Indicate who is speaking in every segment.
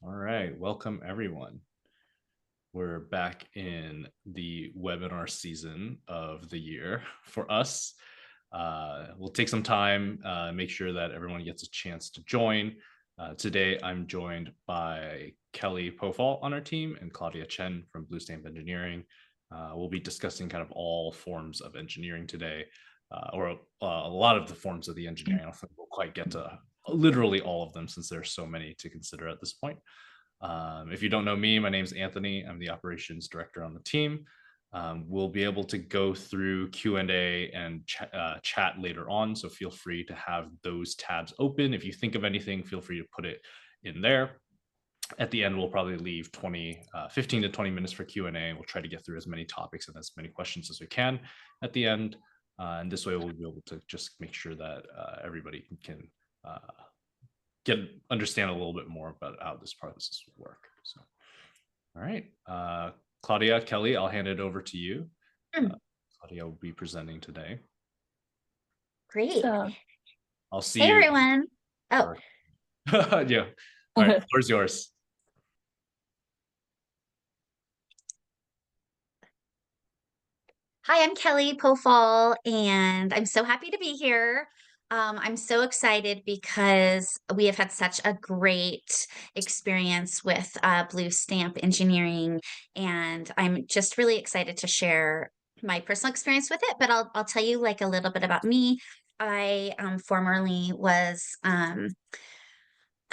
Speaker 1: All right, welcome everyone. We're back in the webinar season of the year for us. We'll take some time, make sure that everyone gets a chance to join. Today, I'm joined by Kelly Pofall on our team and Claudia Chen from BlueStamp Engineering. We'll be discussing kind of all forms of engineering today, or a lot of the forms of the engineering. I don't think we'll quite get to literally all of them since there's so many to consider at this point. If you don't know me, my name is Anthony. I'm the operations director on the team. We'll be able to go through Q&A and chat later on, so feel free to have those tabs open. If you think of anything, feel free to put it in there. At the end, we'll probably leave 15 to 20 minutes for Q&A. We'll try to get through as many topics and as many questions as we can at the end. And this way, we'll be able to just make sure that everybody can understand a little bit more about how this process would work. So, all right, Claudia, Kelly, I'll hand it over to you. Claudia will be presenting today.
Speaker 2: Great.
Speaker 1: I'll see
Speaker 2: Hey,
Speaker 1: you.
Speaker 2: everyone. Oh,
Speaker 1: yeah. All right, floor's yours.
Speaker 2: hi, I'm Kelly Pofall, and I'm so happy to be here. I'm so excited because we have had such a great experience with BlueStamp Engineering, and I'm just really excited to share my personal experience with it. But I'll tell you like a little bit about me. I formerly was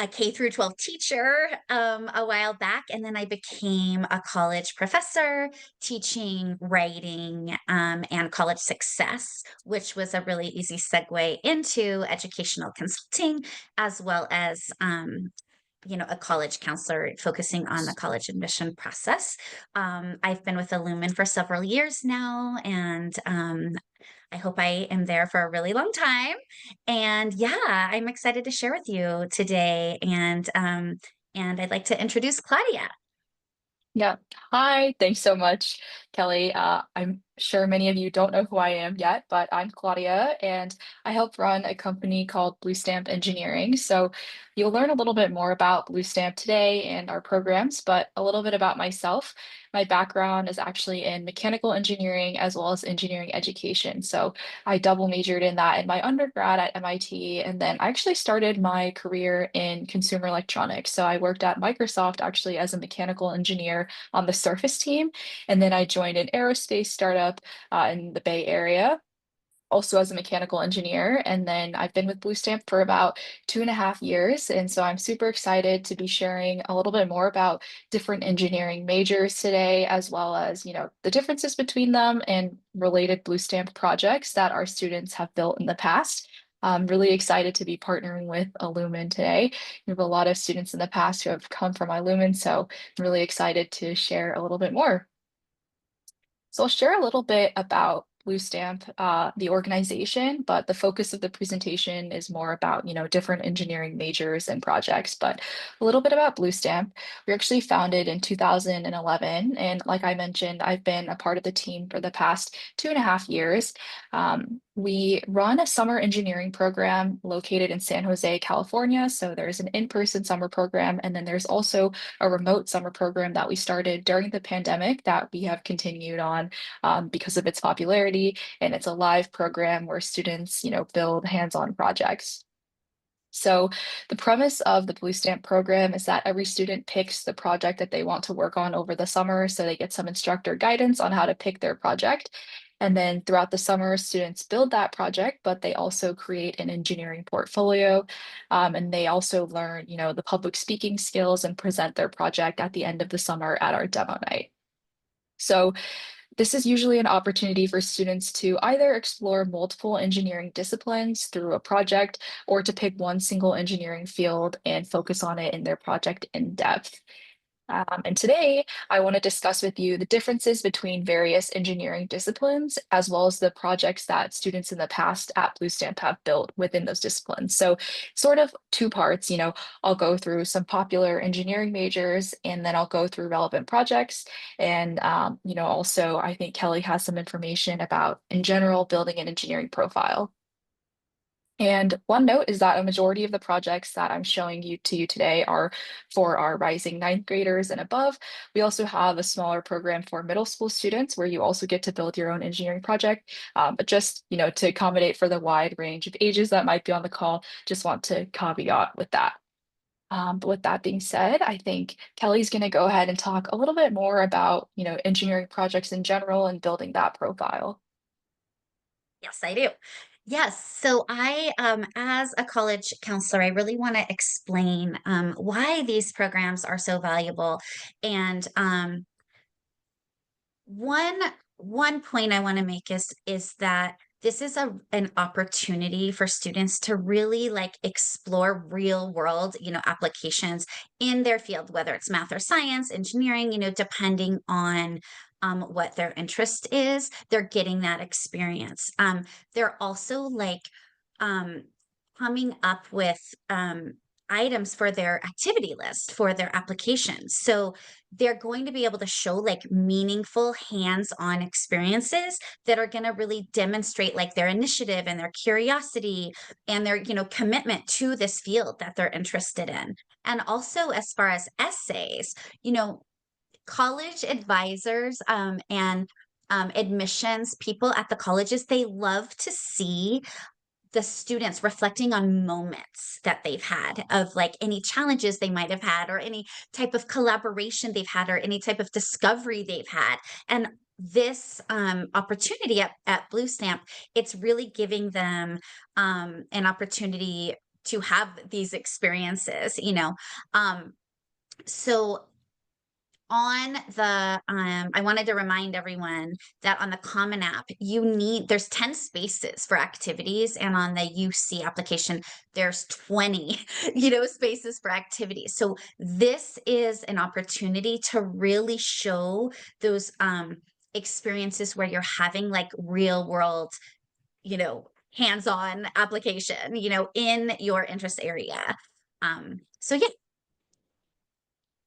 Speaker 2: a K through 12 teacher a while back, and then I became a college professor teaching writing and college success, which was a really easy segue into educational consulting, as well as a college counselor focusing on the college admission process. I've been with Illumin for several years now, and I hope I am there for a really long time. And yeah, I'm excited to share with you today. And I'd like to introduce Claudia.
Speaker 3: Yeah. Hi. Thanks so much, Kelly. I'm sure many of you don't know who I am yet, but I'm Claudia and I help run a company called BlueStamp Engineering. So you'll learn a little bit more about BlueStamp today and our programs, but a little bit about myself. My background is actually in mechanical engineering as well as engineering education. So I double majored in that in my undergrad at MIT. And then I actually started my career in consumer electronics. So I worked at Microsoft actually as a mechanical engineer on the Surface team. And then I joined an aerospace startup in the Bay Area, also as a mechanical engineer. And then I've been with BlueStamp for about 2.5 years. And so I'm super excited to be sharing a little bit more about different engineering majors today, as well as, the differences between them and related BlueStamp projects that our students have built in the past. I'm really excited to be partnering with Illumin today. We have a lot of students in the past who have come from Illumin, so I'm really excited to share a little bit more. So I'll share a little bit about BlueStamp, the organization, but the focus of the presentation is more about, different engineering majors and projects. But a little bit about BlueStamp. We were actually founded in 2011. And like I mentioned, I've been a part of the team for the past 2.5 years. We run a summer engineering program located in San Jose, California. So there's an in-person summer program, and then there's also a remote summer program that we started during the pandemic that we have continued on because of its popularity. And it's a live program where students, build hands-on projects. So the premise of the BlueStamp program is that every student picks the project that they want to work on over the summer. So they get some instructor guidance on how to pick their project. And then throughout the summer, students build that project, but they also create an engineering portfolio. And they also learn, the public speaking skills and present their project at the end of the summer at our demo night. So this is usually an opportunity for students to either explore multiple engineering disciplines through a project or to pick one single engineering field and focus on it in their project in depth. And today, I want to discuss with you the differences between various engineering disciplines, as well as the projects that students in the past at BlueStamp have built within those disciplines. So, sort of two parts, I'll go through some popular engineering majors, and then I'll go through relevant projects. And, also, I think Kelly has some information about, in general, building an engineering profile. And one note is that a majority of the projects that I'm showing you today are for our rising ninth graders and above. We also have a smaller program for middle school students where you also get to build your own engineering project. But just, to accommodate for the wide range of ages that might be on the call, just want to caveat with that. But with that being said, I think Kelly's going to go ahead and talk a little bit more about, engineering projects in general and building that profile.
Speaker 2: Yes, I do. Yes. So as a college counselor, I really want to explain why these programs are so valuable. And one one point I want to make is that this is an opportunity for students to really like explore real world, applications in their field, whether it's math or science, engineering, depending on what their interest is, they're getting that experience. They're also like um, coming up with items for their activity list for their applications. So they're going to be able to show like meaningful hands-on experiences that are going to really demonstrate like their initiative and their curiosity and their commitment to this field that they're interested in. And also as far as essays, college advisors and admissions people at the colleges, they love to see the students reflecting on moments that they've had of like any challenges they might have had or any type of collaboration they've had or any type of discovery they've had. And this opportunity at BlueStamp, it's really giving them an opportunity to have these experiences, so on the I wanted to remind everyone that on the Common App, there's 10 spaces for activities, and on the UC application, there's 20, spaces for activities. So this is an opportunity to really show those experiences where you're having like real world, hands-on application, in your interest area. So yeah.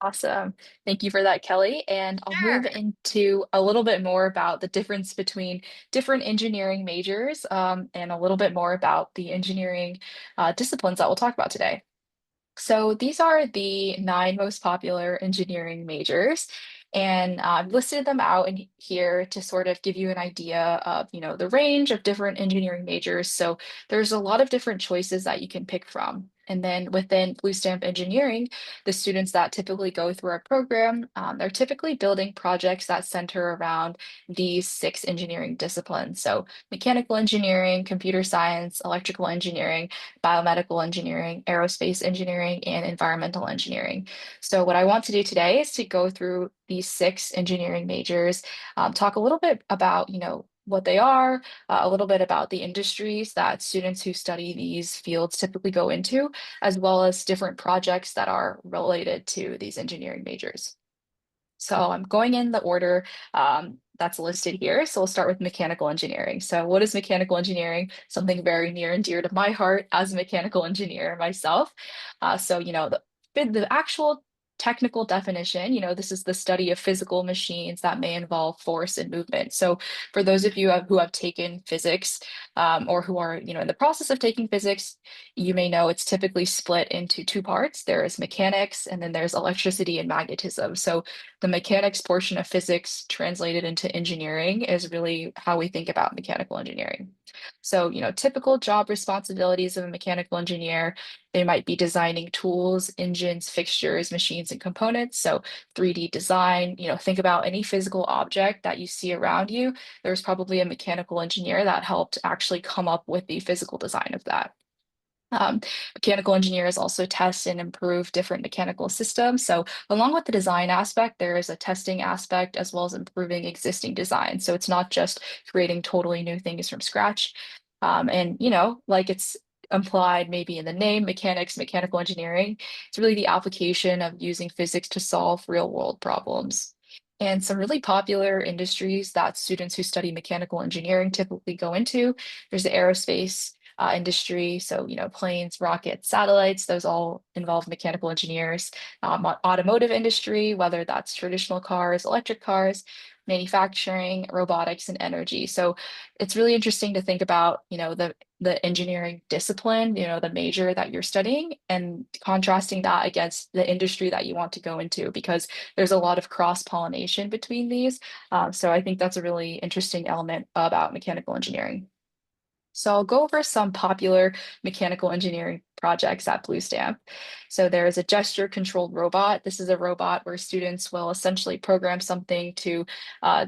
Speaker 3: Awesome. Thank you for that, Kelly. And I'll move
Speaker 2: Sure.
Speaker 3: into a little bit more about the difference between different engineering majors, and a little bit more about the engineering disciplines that we'll talk about today. So these are the 9 most popular engineering majors, and I've listed them out in here to sort of give you an idea of, the range of different engineering majors. So there's a lot of different choices that you can pick from. And then within BlueStamp Engineering, the students that typically go through our program, they're typically building projects that center around these 6 engineering disciplines. So mechanical engineering, computer science, electrical engineering, biomedical engineering, aerospace engineering, and environmental engineering. So what I want to do today is to go through these 6 engineering majors, talk a little bit about, what they are, a little bit about the industries that students who study these fields typically go into, as well as different projects that are related to these engineering majors. So I'm going in the order that's listed here. So we'll start with mechanical engineering. So what is mechanical engineering? Something very near and dear to my heart as a mechanical engineer myself. So, the actual technical definition, this is the study of physical machines that may involve force and movement. So for those of you who have taken physics, or who are, in the process of taking physics, you may know it's typically split into 2 parts. There is mechanics, and then there's electricity and magnetism. So the mechanics portion of physics translated into engineering is really how we think about mechanical engineering. So, typical job responsibilities of a mechanical engineer, they might be designing tools, engines, fixtures, machines, and components. So 3D design, think about any physical object that you see around you. There's probably a mechanical engineer that helped actually come up with the physical design of that. Um, Mechanical engineers also test and improve different mechanical systems. So along with the design aspect, there is a testing aspect as well as improving existing design. So it's not just creating totally new things from scratch. And, like it's implied maybe in the name, mechanics, mechanical engineering, it's really the application of using physics to solve real world problems. And some really popular industries that students who study mechanical engineering typically go into, there's the aerospace, industry. So, planes, rockets, satellites, those all involve mechanical engineers. Automotive industry, whether that's traditional cars, electric cars, manufacturing, robotics, and energy. So it's really interesting to think about, the engineering discipline, the major that you're studying, and contrasting that against the industry that you want to go into, because there's a lot of cross-pollination between these. So I think that's a really interesting element about mechanical engineering. So I'll go over some popular mechanical engineering projects at BlueStamp. So there is a gesture controlled robot. This is a robot where students will essentially program something to uh,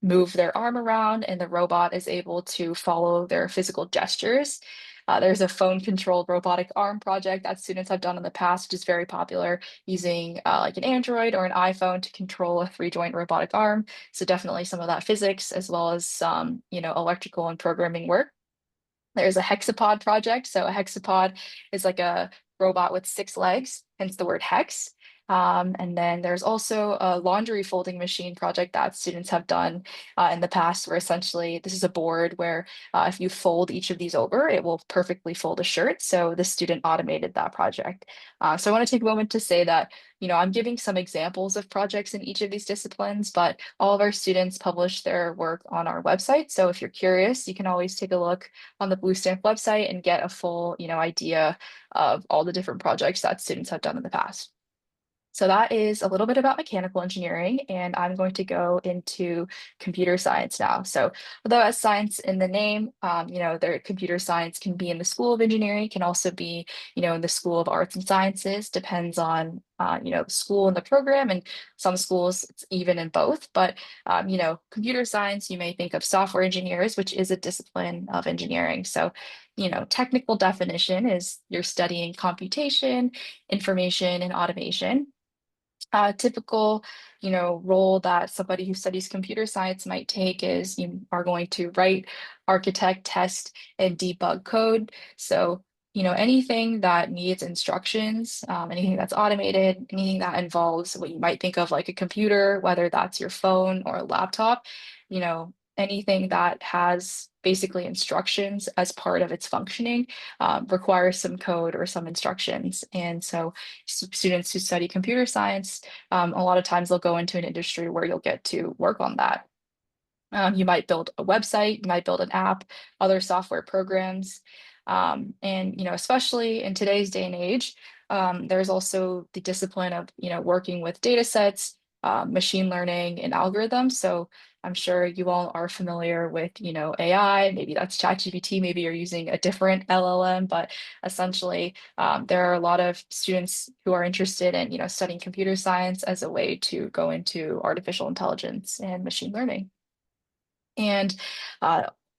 Speaker 3: move their arm around, and the robot is able to follow their physical gestures. There's a phone controlled robotic arm project that students have done in the past, which is very popular, using like an Android or an iPhone to control a 3-joint robotic arm. So definitely some of that physics, as well as some, electrical and programming work. There's a hexapod project. So a hexapod is like a robot with 6 legs, hence the word hex. And then there's also a laundry folding machine project that students have done in the past, where essentially this is a board where if you fold each of these over, it will perfectly fold a shirt. So the student automated that project. So I want to take a moment to say that, I'm giving some examples of projects in each of these disciplines, but all of our students publish their work on our website. So if you're curious, you can always take a look on the BlueStamp website and get a full, idea of all the different projects that students have done in the past. So that is a little bit about mechanical engineering, and I'm going to go into computer science now. So although it has science in the name, their computer science can be in the School of Engineering, can also be, in the School of Arts and Sciences, depends on, the school and the program, and some schools it's even in both. But, computer science, you may think of software engineers, which is a discipline of engineering. So, technical definition is you're studying computation, information, and automation. Typical, role that somebody who studies computer science might take is you are going to write, architect, test, and debug code. So, anything that needs instructions, anything that's automated, anything that involves what you might think of like a computer, whether that's your phone or a laptop, anything that has basically instructions as part of its functioning requires some code or some instructions. And so students who study computer science, a lot of times they'll go into an industry where you'll get to work on that. You might build a website, you might build an app, other software programs. And especially in today's day and age, there's also the discipline of working with data sets, machine learning, and algorithms. So I'm sure you all are familiar with AI. Maybe that's ChatGPT. Maybe you're using a different LLM, but essentially there are a lot of students who are interested in studying computer science as a way to go into artificial intelligence and machine learning. And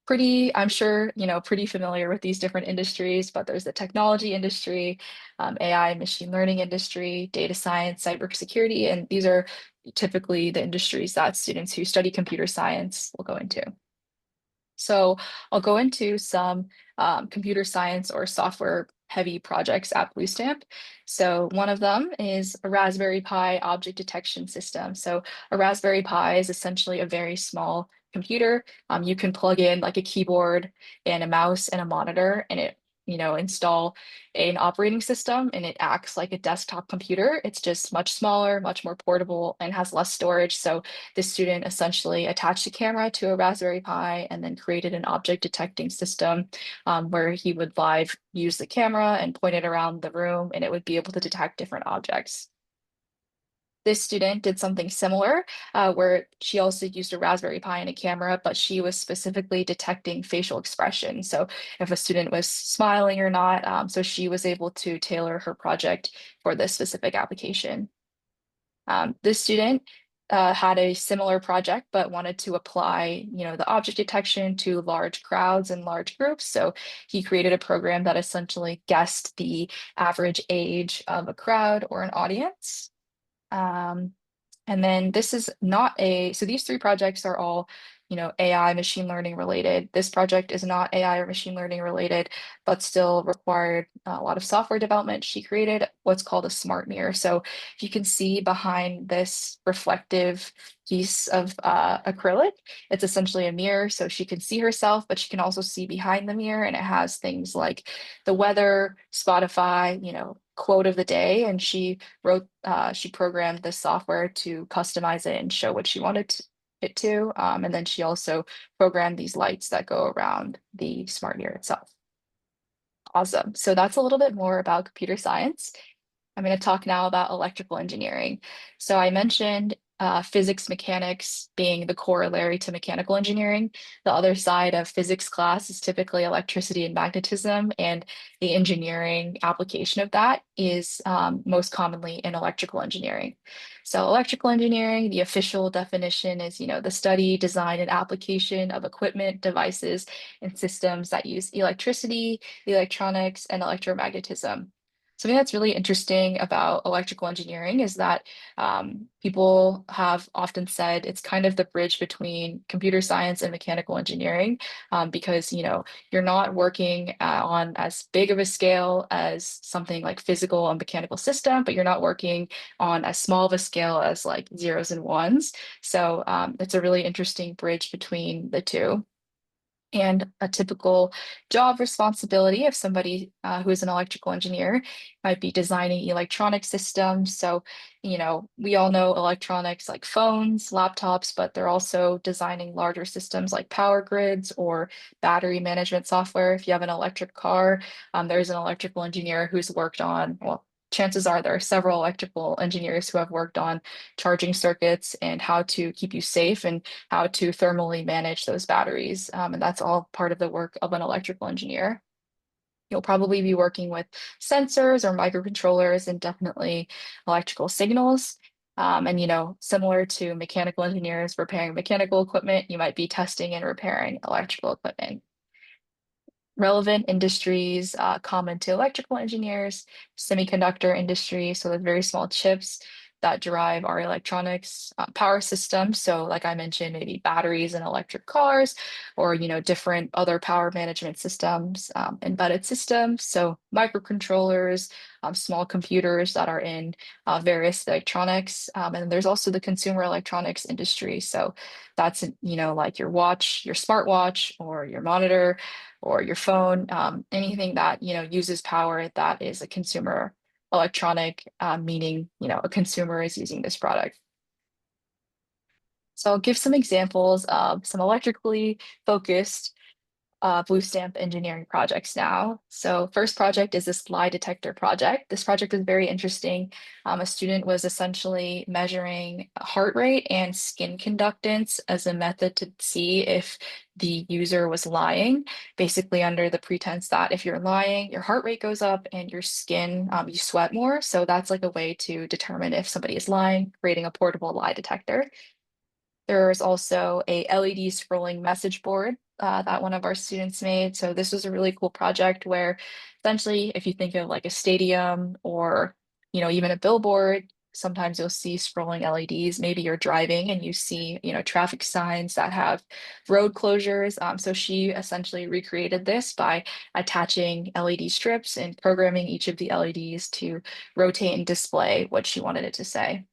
Speaker 3: I'm sure, pretty familiar with these different industries, but there's the technology industry, AI, machine learning industry, data science, cybersecurity, and these are typically the industries that students who study computer science will go into. So I'll go into some computer science or software heavy projects at BlueStamp. So one of them is a Raspberry Pi object detection system. So a Raspberry Pi is essentially a very small computer. You can plug in like a keyboard and a mouse and a monitor, and it install an operating system, and it acts like a desktop computer. It's just much smaller, much more portable, and has less storage. So the student essentially attached a camera to a Raspberry Pi and then created an object detecting system where he would live use the camera and point it around the room, and it would be able to detect different objects. This student did something similar, where she also used a Raspberry Pi and a camera, but she was specifically detecting facial expression. So if a student was smiling or not, so she was able to tailor her project for this specific application. This student had a similar project, but wanted to apply, the object detection to large crowds and large groups. So he created a program that essentially guessed the average age of a crowd or an audience. And then this is not so these 3 projects are all AI machine learning related. This project is not AI or machine learning related, but still required a lot of software development. She created what's called a smart mirror. So if you can see behind this reflective piece of acrylic, it's essentially a mirror. So she can see herself, but she can also see behind the mirror. And it has things like the weather, Spotify, quote of the day. And she programmed this software to customize it and show what she wanted it to. And then she also programmed these lights that go around the smart mirror itself. Awesome. So that's a little bit more about computer science. I'm going to talk now about electrical engineering. So I mentioned physics mechanics being the corollary to mechanical engineering. The other side of physics class is typically electricity and magnetism, and the engineering application of that is most commonly in electrical engineering. So electrical engineering, the official definition is, the study, design, and application of equipment, devices, and systems that use electricity, electronics, and electromagnetism. Something that's really interesting about electrical engineering is that people have often said it's kind of the bridge between computer science and mechanical engineering, because you're not working on as big of a scale as something like physical and mechanical system, but you're not working on as small of a scale as like zeros and ones. So it's a really interesting bridge between the two. And a typical job responsibility of somebody who is an electrical engineer might be designing electronic systems. So, we all know electronics like phones, laptops, but they're also designing larger systems like power grids or battery management software. If you have an electric car, there's an electrical engineer who's worked on, well, chances are there are several electrical engineers who have worked on charging circuits and how to keep you safe and how to thermally manage those batteries. And that's all part of the work of an electrical engineer. You'll probably be working with sensors or microcontrollers and definitely electrical signals. And similar to mechanical engineers repairing mechanical equipment, you might be testing and repairing electrical equipment. Relevant industries common to electrical engineers, semiconductor industry, so the very small chips that drive our electronics power systems. So like I mentioned, maybe batteries in electric cars or, different other power management systems, embedded systems. So microcontrollers, small computers that are in various electronics. And there's also the consumer electronics industry. So that's, like your watch, your smartwatch or your monitor or your phone, anything that uses power that is a consumer electronic, meaning a consumer is using this product. So I'll give some examples of some electrically focused BlueStamp engineering projects now. So first project is this lie detector project. This project is very interesting. A student was essentially measuring heart rate and skin conductance as a method to see if the user was lying, basically under the pretense that if you're lying, your heart rate goes up and your skin, you sweat more. So that's like a way to determine if somebody is lying, creating a portable lie detector. There's also a LED scrolling message board that one of our students made. So this was a really cool project where essentially, if you think of like a stadium or, even a billboard, sometimes you'll see scrolling LEDs. Maybe you're driving and you see, traffic signs that have road closures. So she essentially recreated this by attaching LED strips and programming each of the LEDs to rotate and display what she wanted it to say.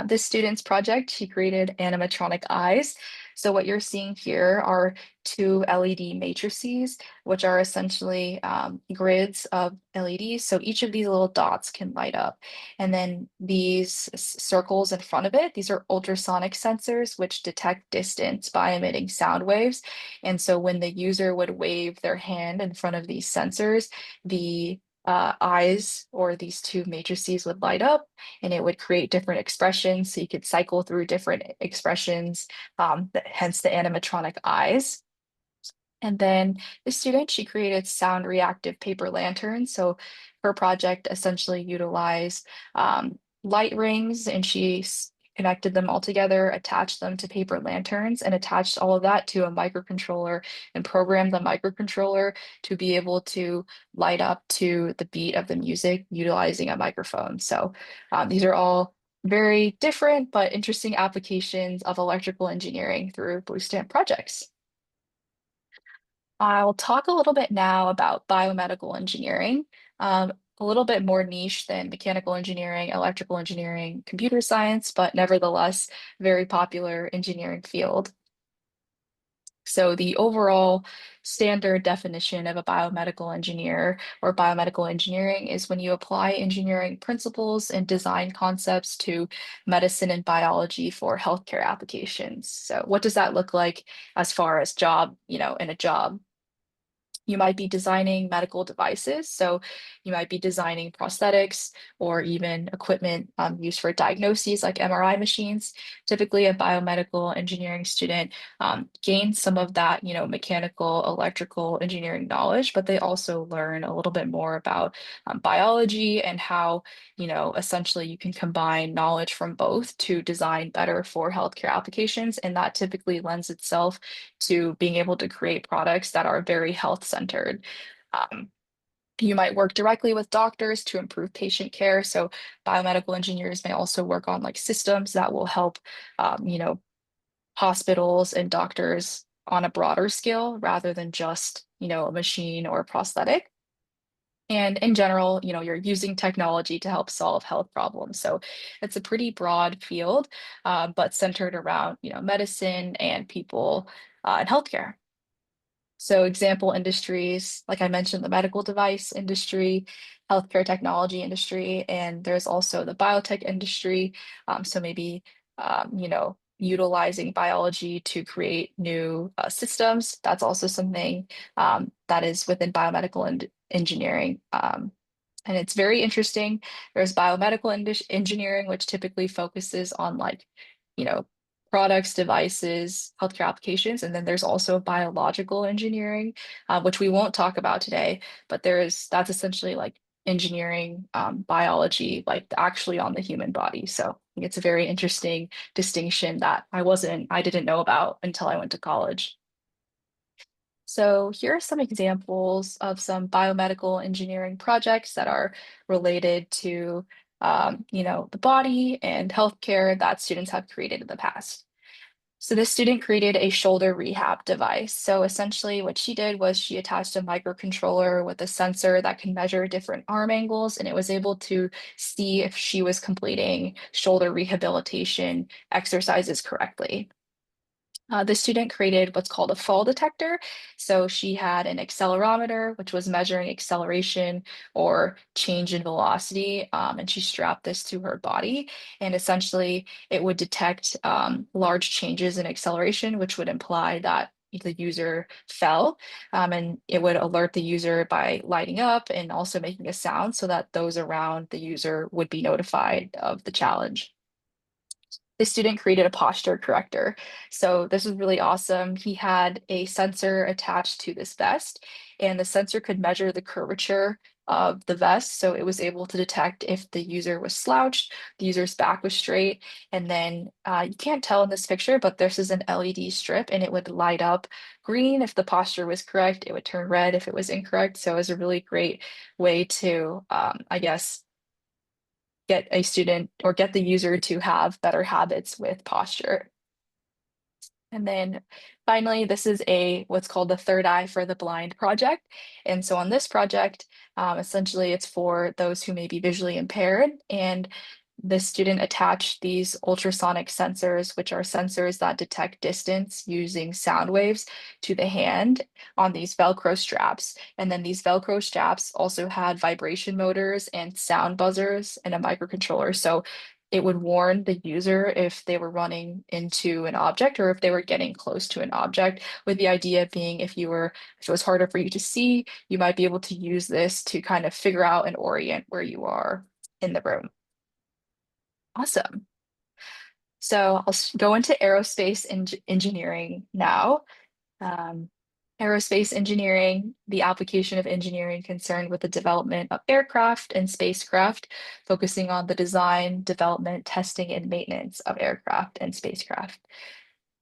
Speaker 3: This student's project, she created animatronic eyes. So what you're seeing here are two LED matrices, which are essentially grids of LEDs. So each of these little dots can light up. And then these circles in front of it, these are ultrasonic sensors, which detect distance by emitting sound waves. And so when the user would wave their hand in front of these sensors, the eyes or these two matrices would light up and it would create different expressions. So you could cycle through different expressions, hence the animatronic eyes. And then the student, she created sound reactive paper lanterns. So her project essentially utilized light rings and she connected them all together, attached them to paper lanterns, and attached all of that to a microcontroller and programmed the microcontroller to be able to light up to the beat of the music utilizing a microphone. So these are all very different but interesting applications of electrical engineering through BlueStamp projects. I'll talk a little bit now about biomedical engineering, a little bit more niche than mechanical engineering, electrical engineering, computer science, but nevertheless, very popular engineering field. So the overall standard definition of a biomedical engineer or biomedical engineering is when you apply engineering principles and design concepts to medicine and biology for healthcare applications. So what does that look like as far as job, in a job? You might be designing medical devices. So you might be designing prosthetics or even equipment used for diagnoses like MRI machines. Typically, a biomedical engineering student gains some of that, mechanical, electrical engineering knowledge, but they also learn a little bit more about biology and how, essentially you can combine knowledge from both to design better for healthcare applications. And that typically lends itself to being able to create products that are very health centered. Um, you might work directly with doctors to improve patient care. So biomedical engineers may also work on like systems that will help, hospitals and doctors on a broader scale rather than just, a machine or a prosthetic. And in general, you're using technology to help solve health problems. So it's a pretty broad field, but centered around, medicine and people and healthcare. So example industries, like I mentioned, the medical device industry, healthcare technology industry, and there's also the biotech industry. So maybe, utilizing biology to create new systems. That's also something that is within biomedical engineering. And it's very interesting. There's biomedical engineering, which typically focuses on like, you know, products, devices, healthcare applications. And then there's also biological engineering, which we won't talk about today, but that's essentially like engineering biology, like actually on the human body. So I think it's a very interesting distinction that I didn't know about until I went to college. So here are some examples of some biomedical engineering projects that are related to, the body and healthcare that students have created in the past. So this student created a shoulder rehab device. So essentially what she did was she attached a microcontroller with a sensor that can measure different arm angles, and it was able to see if she was completing shoulder rehabilitation exercises correctly. The student created what's called a fall detector. So she had an accelerometer, which was measuring acceleration or change in velocity, and she strapped this to her body. And essentially, it would detect large changes in acceleration, which would imply that the user fell, and it would alert the user by lighting up and also making a sound so that those around the user would be notified of the challenge. The student created a posture corrector. So this was really awesome. He had a sensor attached to this vest, and the sensor could measure the curvature of the vest. So it was able to detect if the user was slouched, the user's back was straight, and then you can't tell in this picture, but this is an LED strip and it would light up green if the posture was correct. It would turn red if it was incorrect. So it was a really great way to, I guess, get a student or get the user to have better habits with posture. And then finally, this is what's called the Third Eye for the Blind project. And so on this project, essentially it's for those who may be visually impaired. And the student attached these ultrasonic sensors, which are sensors that detect distance using sound waves to the hand on these Velcro straps. And then these Velcro straps also had vibration motors and sound buzzers and a microcontroller. So it would warn the user if they were running into an object or if they were getting close to an object, with the idea being if it was harder for you to see, you might be able to use this to kind of figure out and orient where you are in the room. Awesome. So I'll go into aerospace engineering now. Um, Aerospace engineering, the application of engineering concerned with the development of aircraft and spacecraft, focusing on the design, development, testing, and maintenance of aircraft and spacecraft.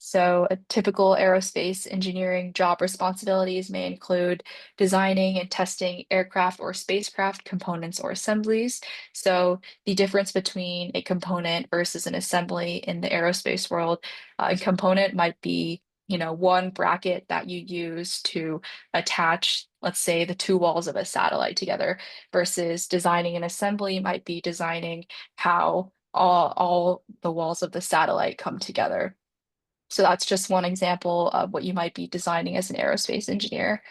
Speaker 3: So a typical aerospace engineering job responsibilities may include designing and testing aircraft or spacecraft components or assemblies. So the difference between a component versus an assembly in the aerospace world, a component might be, one bracket that you use to attach, let's say, the two walls of a satellite together, versus designing an assembly might be designing how all the walls of the satellite come together. So that's just one example of what you might be designing as an aerospace engineer.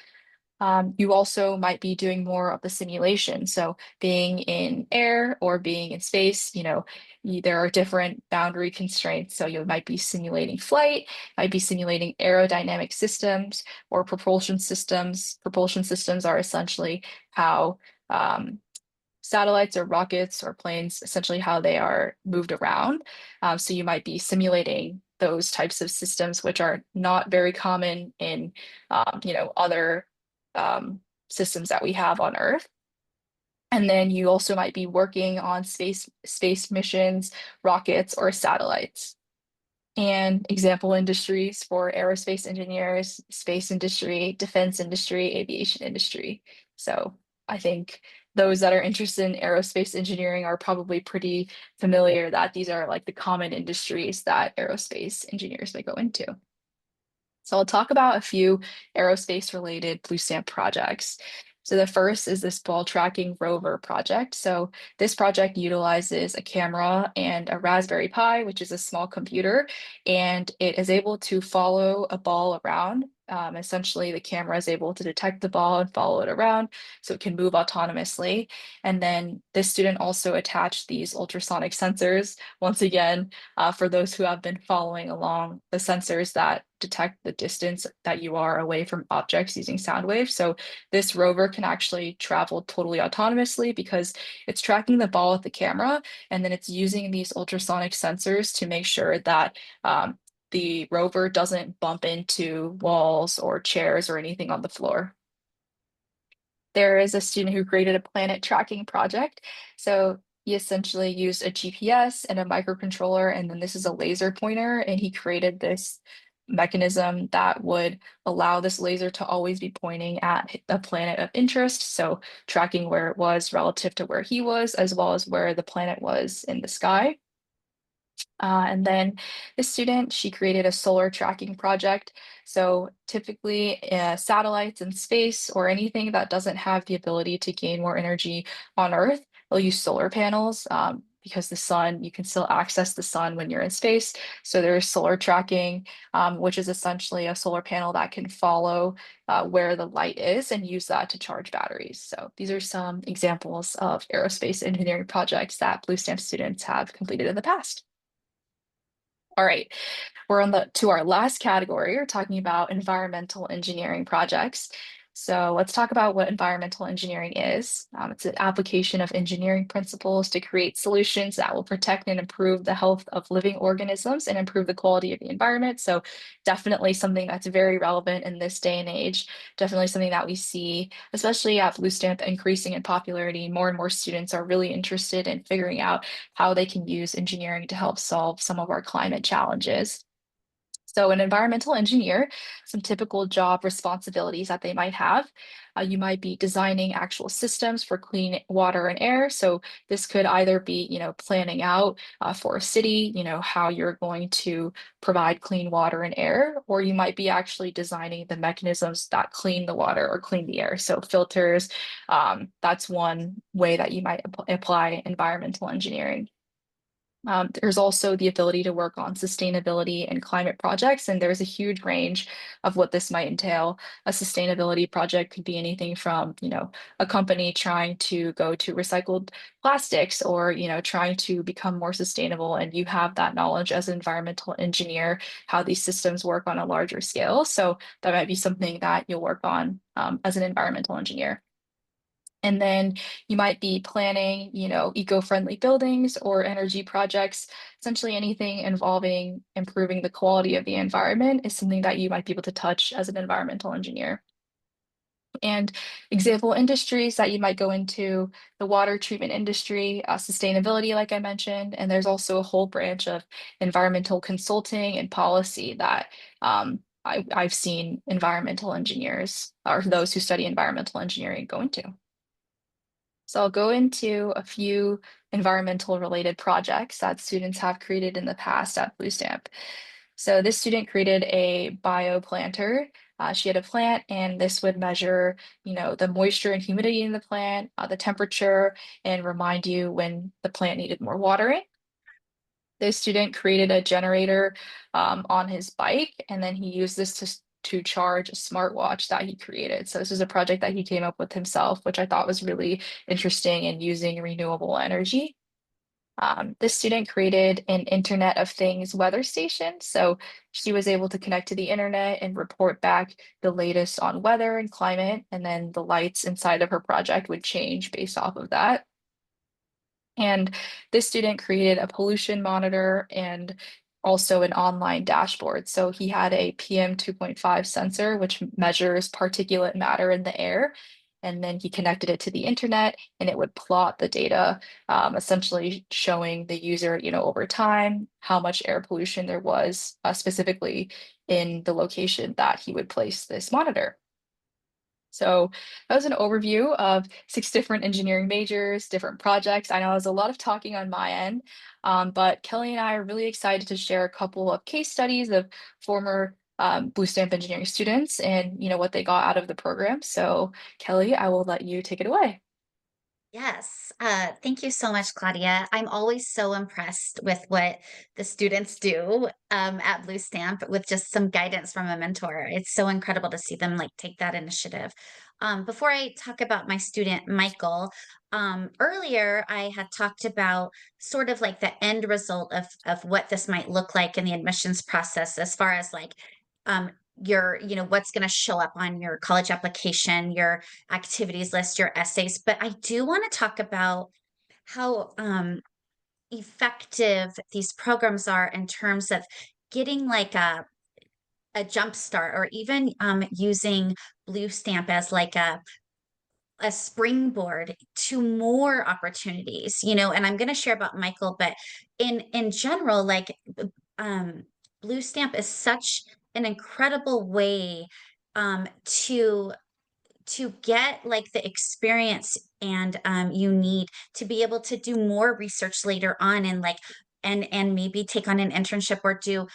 Speaker 3: You also might be doing more of the simulation. So being in air or being in space, there are different boundary constraints. So you might be simulating flight, might be simulating aerodynamic systems or propulsion systems. Propulsion systems are essentially how satellites or rockets or planes, essentially how they are moved around. So you might be simulating those types of systems, which are not very common in, other um, systems that we have on Earth. And then you also might be working on space missions, rockets, or satellites. And example industries for aerospace engineers, space industry, defense industry, aviation industry. So I think those that are interested in aerospace engineering are probably pretty familiar that these are like the common industries that aerospace engineers may go into. So I'll talk about a few aerospace related BlueStamp projects. So the first is this ball tracking rover project. So this project utilizes a camera and a Raspberry Pi, which is a small computer, and it is able to follow a ball around. Essentially, the camera is able to detect the ball and follow it around so it can move autonomously. And then this student also attached these ultrasonic sensors. Once again, for those who have been following along, the sensors that detect the distance that you are away from objects using sound waves. So this rover can actually travel totally autonomously because it's tracking the ball with the camera, and then it's using these ultrasonic sensors to make sure that the rover doesn't bump into walls or chairs or anything on the floor. There is a student who created a planet tracking project. So he essentially used a GPS and a microcontroller, and then this is a laser pointer, and he created this mechanism that would allow this laser to always be pointing at a planet of interest. So tracking where it was relative to where he was, as well as where the planet was in the sky. And then the student, she created a solar tracking project. So typically satellites in space or anything that doesn't have the ability to gain more energy on Earth, they'll use solar panels because the sun, you can still access the sun when you're in space. So there's solar tracking, which is essentially a solar panel that can follow where the light is and use that to charge batteries. So these are some examples of aerospace engineering projects that BlueStamp students have completed in the past. All right, we're on to our last category. We're talking about environmental engineering projects. So let's talk about what environmental engineering is. It's an application of engineering principles to create solutions that will protect and improve the health of living organisms and improve the quality of the environment. So definitely something that's very relevant in this day and age. Definitely something that we see, especially at BlueStamp, increasing in popularity. More and more students are really interested in figuring out how they can use engineering to help solve some of our climate challenges. So an environmental engineer, some typical job responsibilities that they might have. You might be designing actual systems for clean water and air. So this could either be, planning out for a city, how you're going to provide clean water and air, or you might be actually designing the mechanisms that clean the water or clean the air. So filters, that's one way that you might apply environmental engineering. There's also the ability to work on sustainability and climate projects, and there's a huge range of what this might entail. A sustainability project could be anything from, a company trying to go to recycled plastics or, trying to become more sustainable, and you have that knowledge as an environmental engineer, how these systems work on a larger scale. So that might be something that you'll work on as an environmental engineer. And then you might be planning, eco-friendly buildings or energy projects. Essentially anything involving improving the quality of the environment is something that you might be able to touch as an environmental engineer. And example industries that you might go into, the water treatment industry, sustainability, like I mentioned, and there's also a whole branch of environmental consulting and policy that I've seen environmental engineers or those who study environmental engineering go into. So I'll go into a few environmental related projects that students have created in the past at BlueStamp. So this student created a bioplanter. She had a plant, and this would measure, the moisture and humidity in the plant, the temperature, and remind you when the plant needed more watering. This student created a generator on his bike, and then he used this to charge a smartwatch that he created. So this is a project that he came up with himself, which I thought was really interesting in using renewable energy. This student created an Internet of Things weather station. So she was able to connect to the internet and report back the latest on weather and climate, and then the lights inside of her project would change based off of that. And this student created a pollution monitor and also an online dashboard. So he had a PM 2.5 sensor, which measures particulate matter in the air. And then he connected it to the internet, and it would plot the data, essentially showing the user, over time, how much air pollution there was, specifically in the location that he would place this monitor. So that was an overview of 6 different engineering majors, different projects. I know it was a lot of talking on my end, but Kelly and I are really excited to share a couple of case studies of former BlueStamp engineering students and what they got out of the program. So Kelly, I will let you take it away.
Speaker 2: Yes. Thank you so much, Claudia. I'm always so impressed with what the students do at Blue Stamp with just some guidance from a mentor. It's so incredible to see them like take that initiative. Before I talk about my student, Michael, earlier I had talked about sort of like the end result of what this might look like in the admissions process as far as like um, what's going to show up on your college application, your activities list, your essays. But I do want to talk about how effective these programs are in terms of getting like a jump start, or even using Blue Stamp as like a springboard to more opportunities, and I'm going to share about Michael, but in general, like um Blue Stamp is such an incredible way to get like the experience and you need to be able to do more research later on, and like and maybe take on an internship or do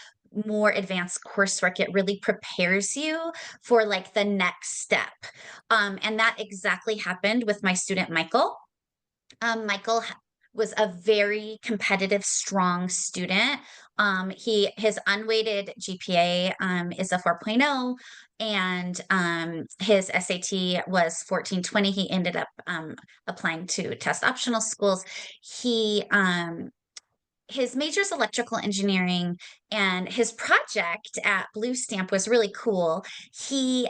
Speaker 2: more advanced coursework. It really prepares you for like the next step, and that exactly happened with my student Michael. Michael was a very competitive, strong student. His unweighted GPA is a 4.0, and his SAT was 1420. He ended up applying to test optional schools. He his major is electrical engineering, and his project at Blue Stamp was really cool. He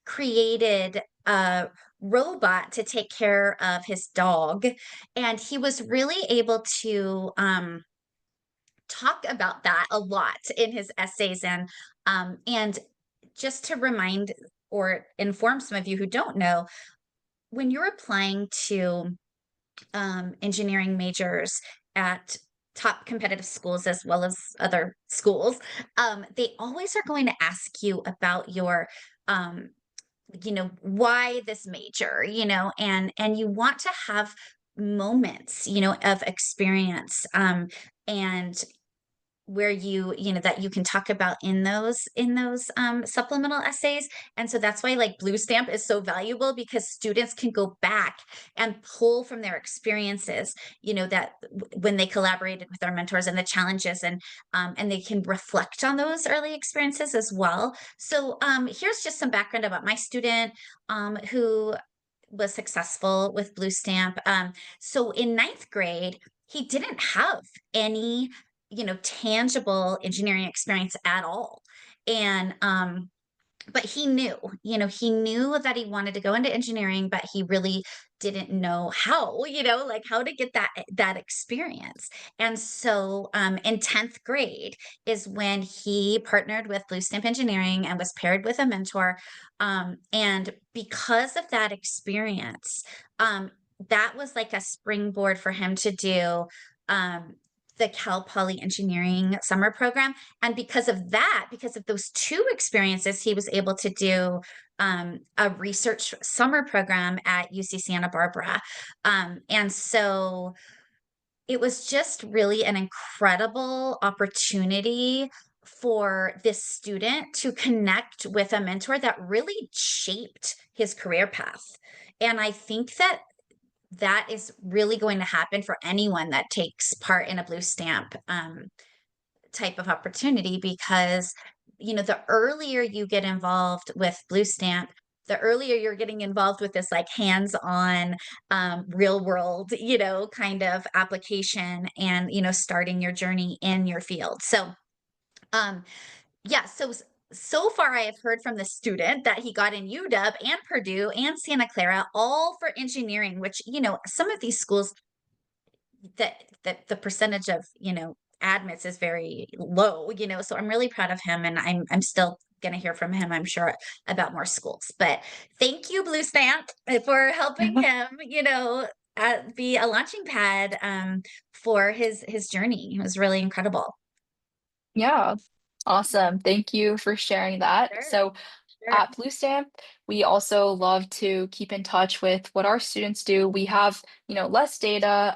Speaker 2: created a robot to take care of his dog, and he was really able to talk about that a lot in his essays. And just to remind or inform some of you who don't know, when you're applying to engineering majors at top competitive schools as well as other schools, they always are going to ask you about your why this major, and you want to have moments, of experience, and where that you can talk about in those supplemental essays. And so that's why like Blue Stamp is so valuable, because students can go back and pull from their experiences, that when they collaborated with their mentors and the challenges, and they can reflect on those early experiences as well. So here's just some background about my student who was successful with Blue Stamp. So in ninth grade, he didn't have any tangible engineering experience at all. And but he knew that he wanted to go into engineering, but he really didn't know how, like how to get that experience. And so in 10th grade is when he partnered with Blue Stamp Engineering and was paired with a mentor. And because of that experience, that was like a springboard for him to do um, the Cal Poly Engineering summer program. And because of that, because of those two experiences, he was able to do a research summer program at UC Santa Barbara. And so it was just really an incredible opportunity for this student to connect with a mentor that really shaped his career path. And I think that is really going to happen for anyone that takes part in a Blue Stamp type of opportunity, because the earlier you get involved with Blue Stamp, the earlier you're getting involved with this like hands-on real world kind of application, and starting your journey in your field. So um yeah, so far I have heard from the student that he got in UW and Purdue and Santa Clara, all for engineering, which some of these schools, that the percentage of admits is very low, so I'm really proud of him, and I'm still gonna hear from him, I'm sure, about more schools. But thank you, Blue Stamp, for helping him be a launching pad for his journey. It was really incredible.
Speaker 3: Yeah, awesome. Thank you for sharing that.
Speaker 2: Sure,
Speaker 3: So
Speaker 2: sure.
Speaker 3: at BlueStamp, we also love to keep in touch with what our students do. We have, less data,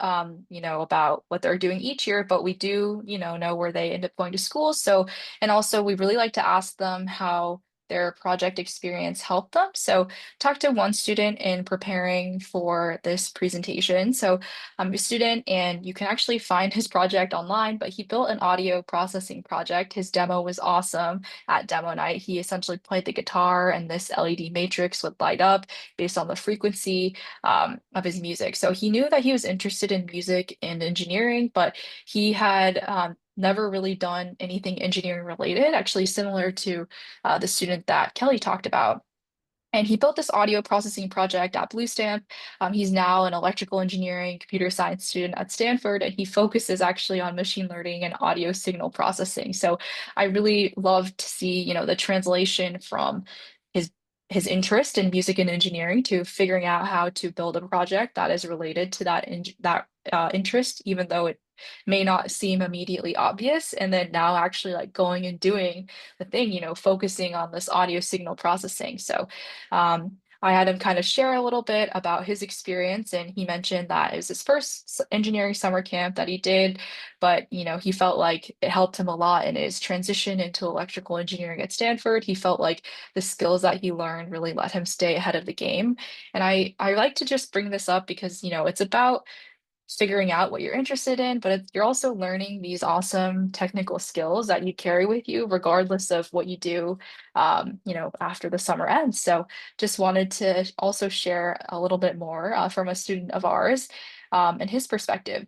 Speaker 3: about what they're doing each year, but we do, know where they end up going to school. So, and also we really like to ask them how their project experience helped them. So, talk to one student in preparing for this presentation. So, I'm a student, and you can actually find his project online, but he built an audio processing project. His demo was awesome. At demo night, he essentially played the guitar, and this LED matrix would light up based on the frequency of his music. So he knew that he was interested in music and engineering, but he had never really done anything engineering related, actually similar to the student that Kelly talked about. And he built this audio processing project at BlueStamp. He's now an electrical engineering, computer science student at Stanford, and he focuses actually on machine learning and audio signal processing. So I really love to see, the translation from his his interest in music and engineering to figuring out how to build a project that is related to that interest, even though it may not seem immediately obvious. And then now actually like going and doing the thing, focusing on this audio signal processing. So I had him kind of share a little bit about his experience, and he mentioned that it was his first engineering summer camp that he did, but he felt like it helped him a lot in his transition into electrical engineering at Stanford. He felt like the skills that he learned really let him stay ahead of the game. And I like to just bring this up because it's about figuring out what you're interested in, but you're also learning these awesome technical skills that you carry with you, regardless of what you do, after the summer ends. So just wanted to also share a little bit more from a student of ours and his perspective.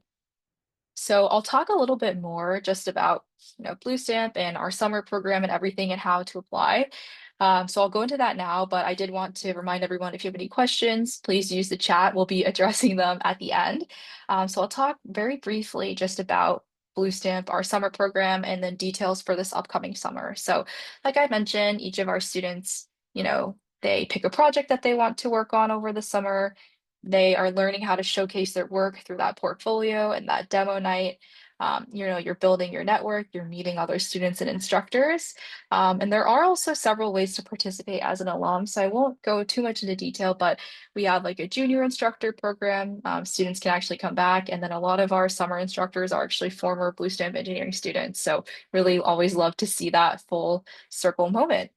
Speaker 3: So I'll talk a little bit more just about, BlueStamp and our summer program and everything and how to apply. So I'll go into that now, but I did want to remind everyone, if you have any questions, please use the chat. We'll be addressing them at the end. So I'll talk very briefly just about BlueStamp, our summer program, and then details for this upcoming summer. So like I mentioned, each of our students, they pick a project that they want to work on over the summer. They are learning how to showcase their work through that portfolio and that demo night. You're building your network, you're meeting other students and instructors. And there are also several ways to participate as an alum. So I won't go too much into detail, but we have like a junior instructor program. Students can actually come back. And then a lot of our summer instructors are actually former BlueStamp engineering students. So really always love to see that full circle moment.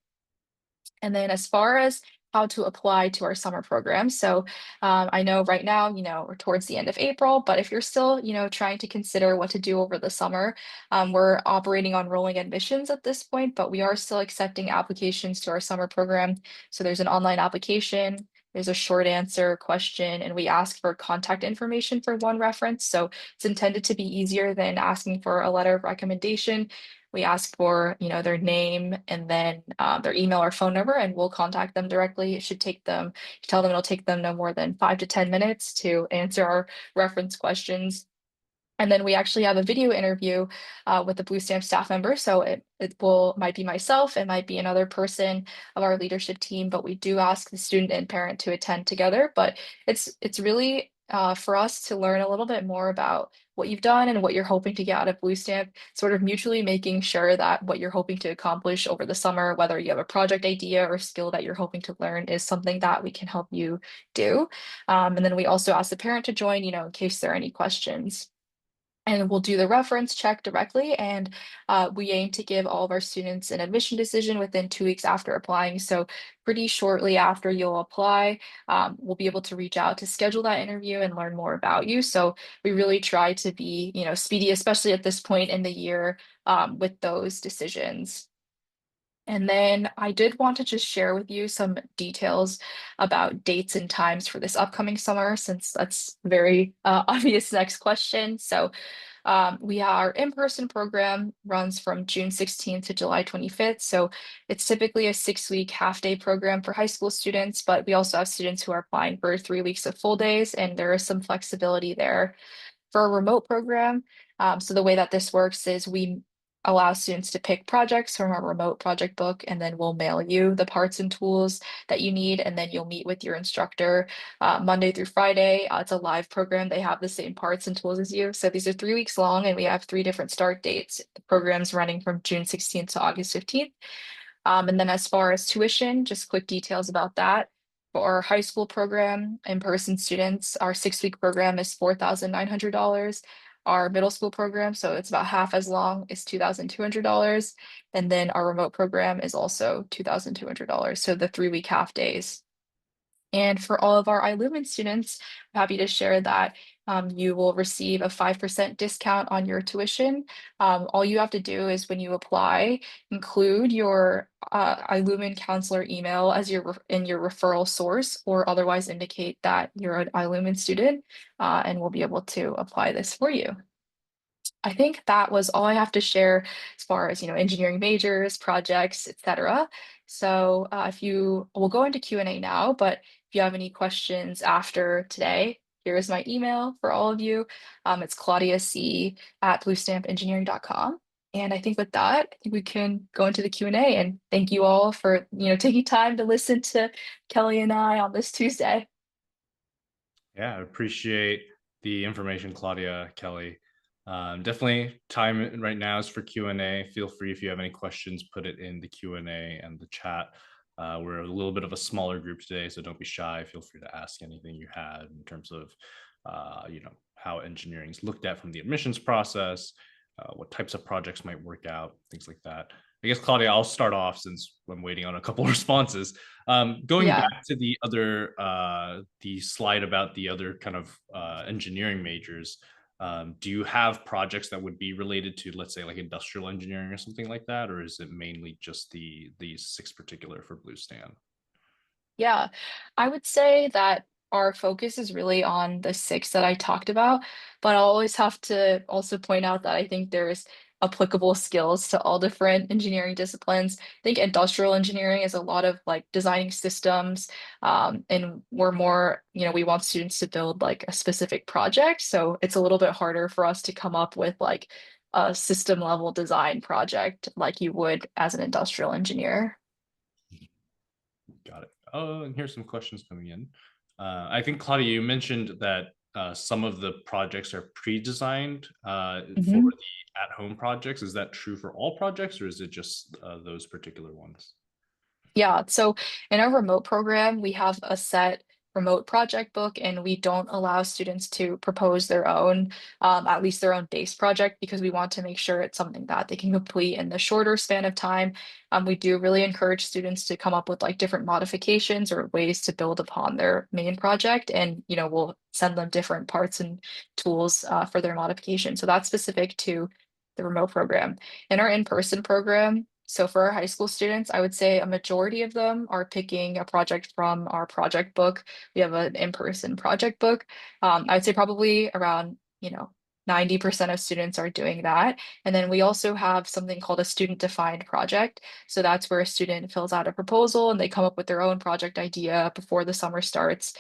Speaker 3: And then as far as how to apply to our summer program. So I know right now, we're towards the end of April, but if you're still, trying to consider what to do over the summer, we're operating on rolling admissions at this point, but we are still accepting applications to our summer program. So there's an online application. There's a short answer question, and we ask for contact information for one reference. So it's intended to be easier than asking for a letter of recommendation. We ask for, their name and then their email or phone number, and we'll contact them directly. It should take them, tell them it'll take them no more than 5 to 10 minutes to answer our reference questions. And then we actually have a video interview with the BlueStamp staff member. So it might be myself, it might be another person of our leadership team, but we do ask the student and parent to attend together. But it's really for us to learn a little bit more about what you've done and what you're hoping to get out of BlueStamp, sort of mutually making sure that what you're hoping to accomplish over the summer, whether you have a project idea or skill that you're hoping to learn, is something that we can help you do. And then we also ask the parent to join, in case there are any questions. And we'll do the reference check directly. And we aim to give all of our students an admission decision within 2 weeks after applying. So pretty shortly after you'll apply, we'll be able to reach out to schedule that interview and learn more about you. So we really try to be, speedy, especially at this point in the year with those decisions. And then I did want to just share with you some details about dates and times for this upcoming summer, since that's very obvious next question. So our in-person program runs from June 16th to July 25th. So it's typically a 6-week half-day program for high school students, but we also have students who are applying for 3 weeks of full days, and there is some flexibility there for a remote program. So the way that this works is we allow students to pick projects from our remote project book, and then we'll mail you the parts and tools that you need, and then you'll meet with your instructor Monday through Friday. It's a live program. They have the same parts and tools as you. So these are 3 weeks long, and we have 3 different start dates. The program's running from June 16th to August 15th. And then as far as tuition, just quick details about that. For our high school program, in-person students, our 6-week program is $4,900. Our middle school program, so it's about half as long, is $2,200. And then our remote program is also $2,200. So the 3-week half days. And for all of our iLumen students, I'm happy to share that you will receive a 5% discount on your tuition. All you have to do is, when you apply, include your iLumen counselor email as in your referral source, or otherwise indicate that you're an iLumen student, and we'll be able to apply this for you. I think that was all I have to share as far as, engineering majors, projects, etc. So if you will go into Q&A now, but if you have any questions after today, here is my email for all of you. It's claudiac@bluestampengineering.com. And I think with that, I think we can go into the Q&A, and thank you all for, taking time to listen to Kelly and I on this Tuesday.
Speaker 1: Yeah, I appreciate the information, Claudia, Kelly. Definitely time right now is for Q&A. Feel free, if you have any questions, put it in the Q&A and the chat. We're a little bit of a smaller group today, so don't be shy. Feel free to ask anything you had in terms of, how engineering is looked at from the admissions process, what types of projects might work out, things like that. I guess, Claudia, I'll start off since I'm waiting on a couple of responses. Going
Speaker 3: Yeah.
Speaker 1: back to the slide about the other kind of engineering majors, do you have projects that would be related to, let's say, like industrial engineering or something like that, or is it mainly just these 6 particular for BlueStamp?
Speaker 3: Yeah, I would say that our focus is really on the 6 that I talked about, but I'll always have to also point out that I think there's applicable skills to all different engineering disciplines. I think industrial engineering is a lot of like designing systems, and we're more, we want students to build like a specific project. So it's a little bit harder for us to come up with like a system level design project like you would as an industrial engineer.
Speaker 1: Got it. Oh, and here's some questions coming in. I think, Claudia, you mentioned that some of the projects are pre-designed for
Speaker 3: Mhm.
Speaker 1: the at-home projects. Is that true for all projects, or is it just those particular ones?
Speaker 3: Yeah, so in our remote program, we have a set remote project book, and we don't allow students to propose their own, at least their own base project, because we want to make sure it's something that they can complete in the shorter span of time. We do really encourage students to come up with like different modifications or ways to build upon their main project, and we'll send them different parts and tools for their modification. So that's specific to the remote program. In our in-person program, so for our high school students, I would say a majority of them are picking a project from our project book. We have an in-person project book. I would say probably around, 90% of students are doing that. And then we also have something called a student defined project. So that's where a student fills out a proposal and they come up with their own project idea before the summer starts.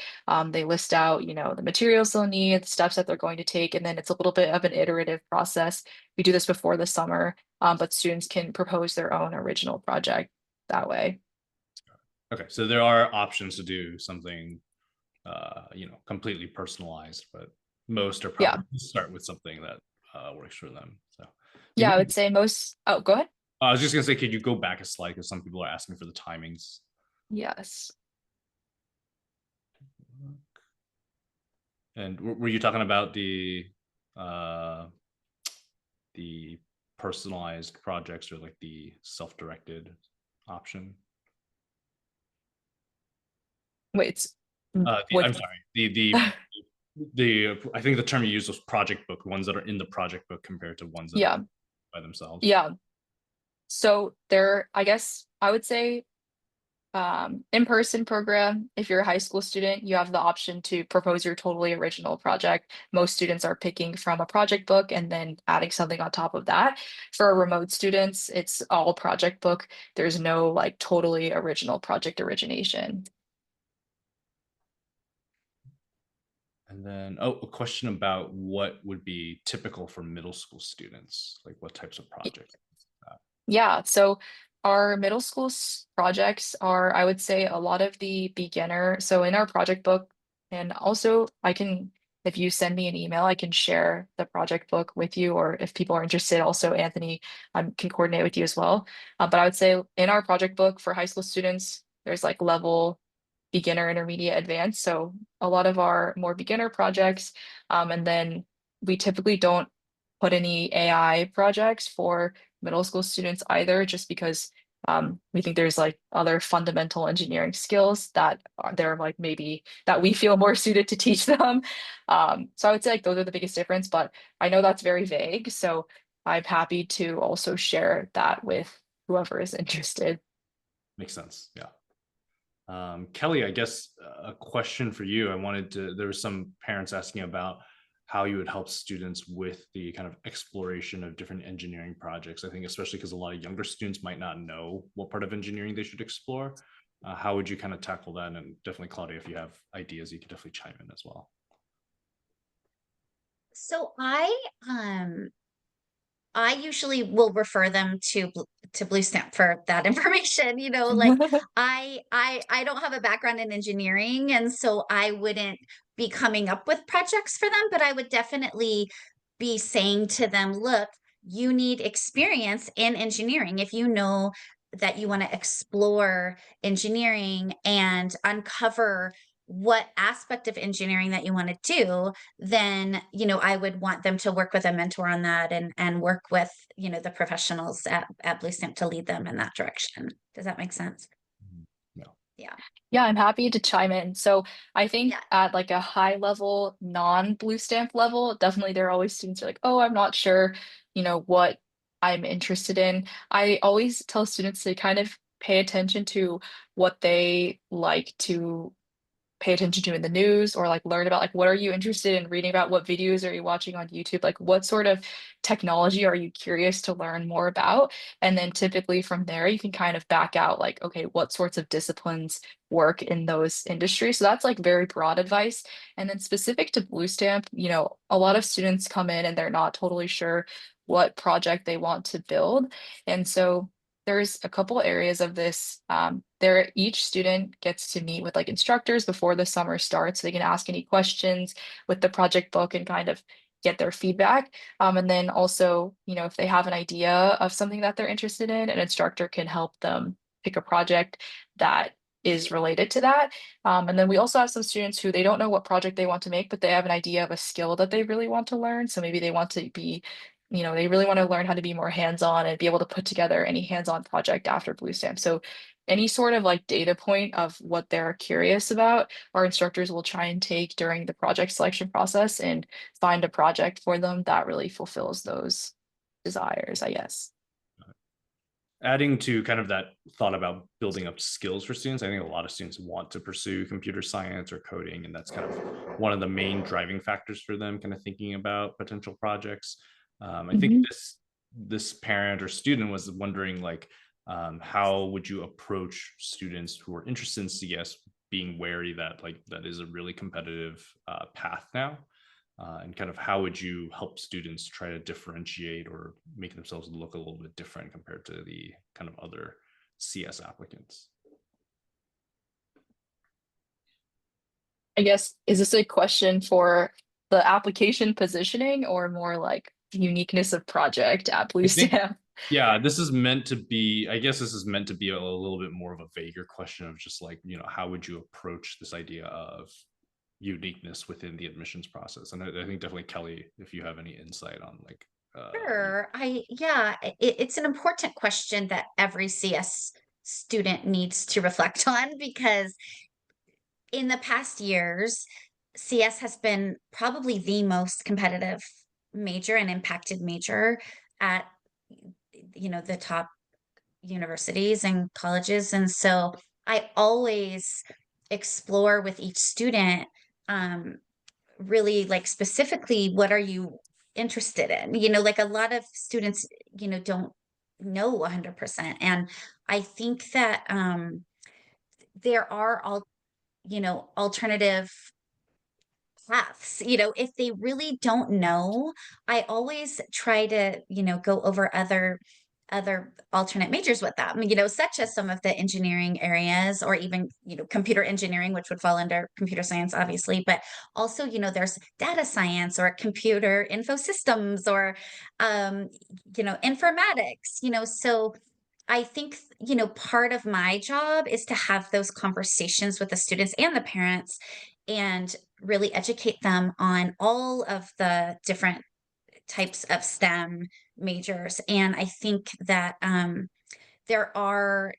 Speaker 3: They list out, the materials they'll need, the steps that they're going to take, and then it's a little bit of an iterative process. We do this before the summer, but students can propose their own original project that way.
Speaker 1: Okay, so there are options to do something, completely personalized, but most are
Speaker 3: Yeah.
Speaker 1: probably start with something that works for them. So,
Speaker 3: Yeah, I would say most. Oh, go ahead.
Speaker 1: I was just gonna say, could you go back a slide because some people are asking for the timings.
Speaker 3: Yes.
Speaker 1: And were you talking about uh, the personalized projects or like the self-directed option?
Speaker 3: Wait, it's
Speaker 1: I'm
Speaker 3: what?
Speaker 1: sorry. The I think the term you used was project book, ones that are in the project book compared to ones that are
Speaker 3: Yeah.
Speaker 1: by themselves.
Speaker 3: Yeah. So there, I guess I would say in-person program, if you're a high school student, you have the option to propose your totally original project. Most students are picking from a project book and then adding something on top of that. For remote students, it's all project book. There's no like totally original project origination.
Speaker 1: And then, oh, a question about what would be typical for middle school students, like what types of projects.
Speaker 3: Yeah, so our middle school projects are, I would say, a lot of the beginner. So in our project book, and also I can, if you send me an email, I can share the project book with you, or if people are interested, also Anthony, can coordinate with you as well. But I would say in our project book for high school students, there's like level beginner, intermediate, advanced. So a lot of our more beginner projects, and then we typically don't put any AI projects for middle school students either, just because we think there's like other fundamental engineering skills that they're like maybe that we feel more suited to teach them. So I would say like those are the biggest difference, but I know that's very vague. So I'm happy to also share that with whoever is interested.
Speaker 1: Makes sense. Yeah. Kelly, I guess a question for you. There were some parents asking about how you would help students with the kind of exploration of different engineering projects. I think especially because a lot of younger students might not know what part of engineering they should explore. How would you kind of tackle that? And definitely, Claudia, if you have ideas, you could definitely chime in as well.
Speaker 2: So I usually will refer them to BlueStamp for that information. Like I don't have a background in engineering, and so I wouldn't be coming up with projects for them, but I would definitely be saying to them, look, you need experience in engineering. If you know that you want to explore engineering and uncover what aspect of engineering that you want to do, then I would want them to work with a mentor on that and work with the professionals at BlueStamp to lead them in that direction. Does that make sense?
Speaker 1: Yeah.
Speaker 2: Yeah.
Speaker 3: Yeah, I'm happy to chime in. So I think
Speaker 2: Yeah.
Speaker 3: at like a high level, non-Blue Stamp level, definitely there are always students who are like, oh, I'm not sure, what I'm interested in. I always tell students to kind of pay attention to what they like to pay attention to in the news or like learn about like what are you interested in reading about, what videos are you watching on YouTube, like what sort of technology are you curious to learn more about, and then typically from there you can kind of back out like okay what sorts of disciplines work in those industries. So that's like very broad advice. And then specific to BlueStamp, a lot of students come in and they're not totally sure what project they want to build, and so there's a couple areas of this. Each student gets to meet with like instructors before the summer starts. So they can ask any questions with the project book and kind of get their feedback. And then also, if they have an idea of something that they're interested in, an instructor can help them pick a project that is related to that. And then we also have some students who they don't know what project they want to make, but they have an idea of a skill that they really want to learn. So maybe they want to be they really want to learn how to be more hands-on and be able to put together any hands-on project after BlueStamp. So any sort of like data point of what they're curious about, our instructors will try and take during the project selection process and find a project for them that really fulfills those desires, I guess.
Speaker 1: adding to kind of that thought about building up skills for students, I think a lot of students want to pursue computer science or coding, and that's kind of one of the main driving factors for them kind of thinking about potential projects. I think
Speaker 3: Mhm.
Speaker 1: this parent or student was wondering like, how would you approach students who are interested in CS, being wary that like that is a really competitive path now, and kind of how would you help students try to differentiate or make themselves look a little bit different compared to the kind of other CS applicants?
Speaker 3: I guess, is this a question for the application positioning or more like uniqueness of project at
Speaker 1: I think,
Speaker 3: BlueStamp?
Speaker 1: yeah, this is meant to be, I guess this is meant to be a little bit more of a vaguer question of just like, how would you approach this idea of uniqueness within the admissions process? And I think definitely Kelly, if you have any insight on like,
Speaker 2: Sure. Yeah, it's an important question that every CS student needs to reflect on because in the past years, CS has been probably the most competitive major and impacted major at the top universities and colleges. And so I always explore with each student, um, really like specifically what are you interested in? Like a lot of students, don't know 100%. And I think that there are all alternative paths. If they really don't know, I always try to, go over other alternate majors with them, such as some of the engineering areas or even, computer engineering, which would fall under computer science, obviously, but also, there's data science or computer info systems or, informatics, so I think, part of my job is to have those conversations with the students and the parents and really educate them on all of the different types of STEM majors. And I think that there are,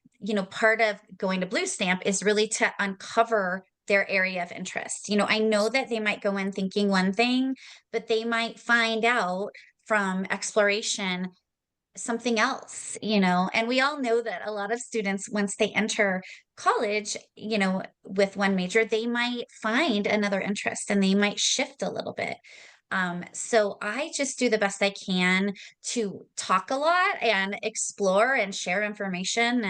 Speaker 2: part of going to Blue Stamp is really to uncover their area of interest. I know that they might go in thinking one thing, but they might find out from exploration something else, and we all know that a lot of students, once they enter college, with one major, they might find another interest and they might shift a little bit. So I just do the best I can to talk a lot and explore and share information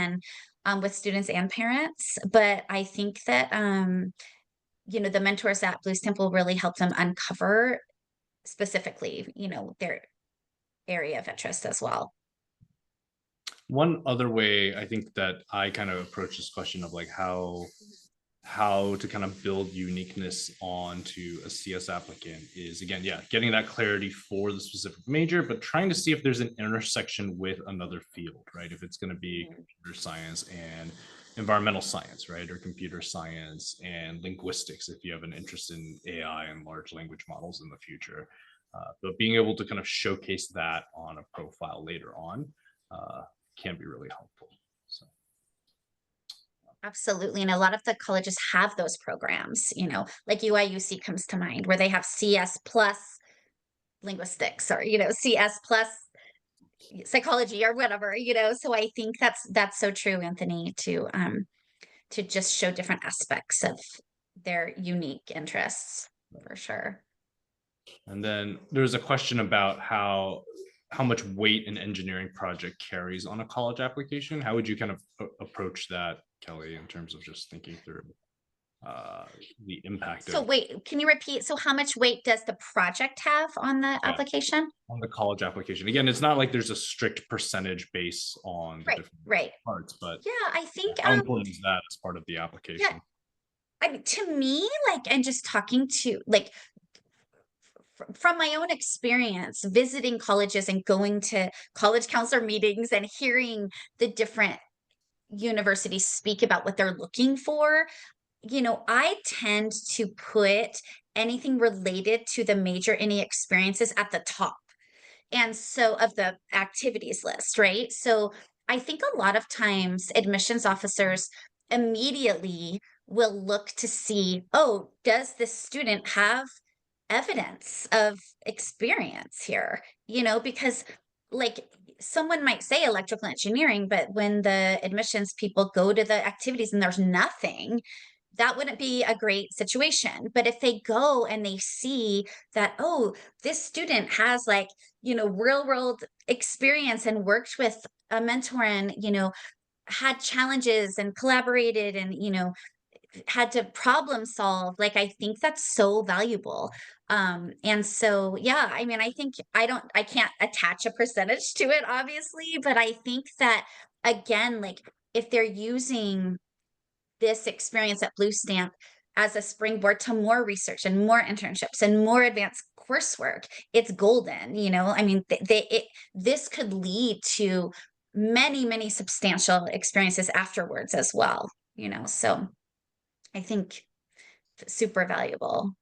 Speaker 2: and with students and parents. But I think that the mentors at Blues Temple really help them uncover specifically, their area of interest as well.
Speaker 1: one other way I think that I kind of approach this question of like how to kind of build uniqueness onto a CS applicant is, again, yeah, getting that clarity for the specific major, but trying to see if there's an intersection with another field, right? If it's going to be
Speaker 2: Mhm.
Speaker 1: computer science and environmental science, right? Or computer science and linguistics, if you have an interest in AI and large language models in the future. But being able to kind of showcase that on a profile later on uh, can be really helpful. So.
Speaker 2: Absolutely. And a lot of the colleges have those programs, like UIUC comes to mind, where they have CS plus linguistics or, CS plus psychology or whatever, So I think that's so true, Anthony, to just show different aspects of their unique interests for sure.
Speaker 1: And then there's a question about how much weight an engineering project carries on a college application. How would you kind of approach that, Kelly, in terms of just thinking through uh, the impact
Speaker 2: So
Speaker 1: of,
Speaker 2: wait, can you repeat? So how much weight does the project have on the
Speaker 1: yeah,
Speaker 2: application?
Speaker 1: on the college application? Again, it's not like there's a strict percentage base on the
Speaker 2: Right,
Speaker 1: different
Speaker 2: right.
Speaker 1: parts, but
Speaker 2: Yeah, I think
Speaker 1: how important is that as part of the
Speaker 2: yeah,
Speaker 1: application?
Speaker 2: I mean, to me, like, and just talking to like from my own experience visiting colleges and going to college counselor meetings and hearing the different universities speak about what they're looking for, I tend to put anything related to the major, any experiences at the top. And so of the activities list, right? So I think a lot of times admissions officers immediately will look to see, oh, does this student have evidence of experience here? Because like someone might say electrical engineering, but when the admissions people go to the activities and there's nothing, that wouldn't be a great situation. But if they go and they see that, oh, this student has like, real world experience and worked with a mentor and, had challenges and collaborated and, had to problem solve, like I think that's so valuable. And so yeah, I mean, I can't attach a percentage to it obviously, but I think that again, like if they're using this experience at BlueStamp as a springboard to more research and more internships and more advanced coursework, it's golden. I mean, this could lead to many, many substantial experiences afterwards as well. So I think super valuable.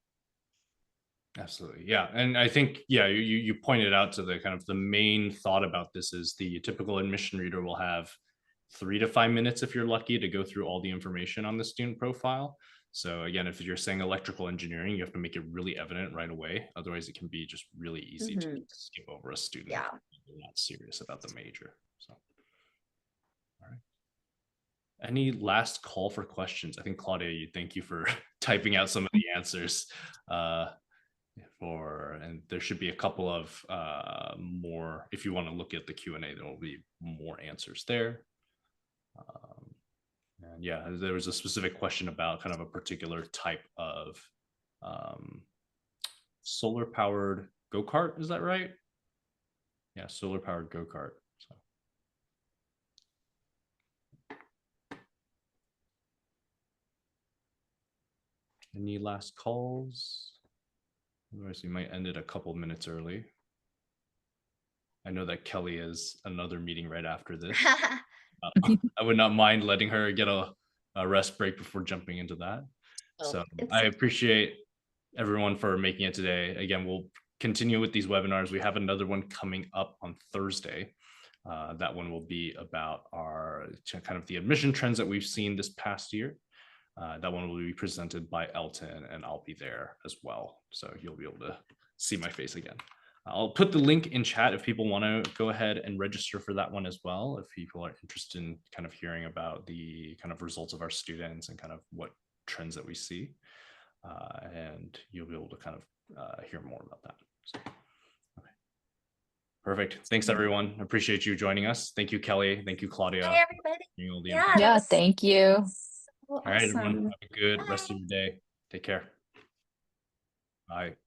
Speaker 1: Absolutely. Yeah. And I think, yeah, you pointed out to the kind of the main thought about this is the typical admission reader will have 3 to 5 minutes if you're lucky to go through all the information on the student profile. So again, if you're saying electrical engineering, you have to make it really evident right away. Otherwise, it can be just really easy to skip over a student.
Speaker 2: Yeah.
Speaker 1: If they're not serious about the major. So, all right. Any last call for questions? I think Claudia, thank you for typing out some of the answers. And there should be a couple of more, if you want to look at the Q&A, there will be more answers there. And yeah, there was a specific question about kind of a particular type of solar powered go-kart. Is that right? Yeah, solar powered go-kart. So. Any last calls? Otherwise, we might end it a couple minutes early. I know that Kelly is another meeting right after this. I would not mind letting her get a rest break before jumping into that. So I appreciate everyone for making it today. Again, we'll continue with these webinars. We have another one coming up on Thursday. That one will be about our kind of the admission trends that we've seen this past year. That one will be presented by Elton, and I'll be there as well. So you'll be able to see my face again. I'll put the link in chat if people want to go ahead and register for that one as well. If people are interested in kind of hearing about the kind of results of our students and kind of what trends that we see. And you'll be able to kind of hear more about that. So, okay. Perfect. Thanks, everyone. Appreciate you joining us. Thank you, Kelly. Thank you, Claudia.
Speaker 2: Hi, everybody.
Speaker 3: Yeah, thank you.
Speaker 2: So
Speaker 1: all right,
Speaker 2: awesome.
Speaker 1: everyone. Have a good rest of your day. Take care. Bye.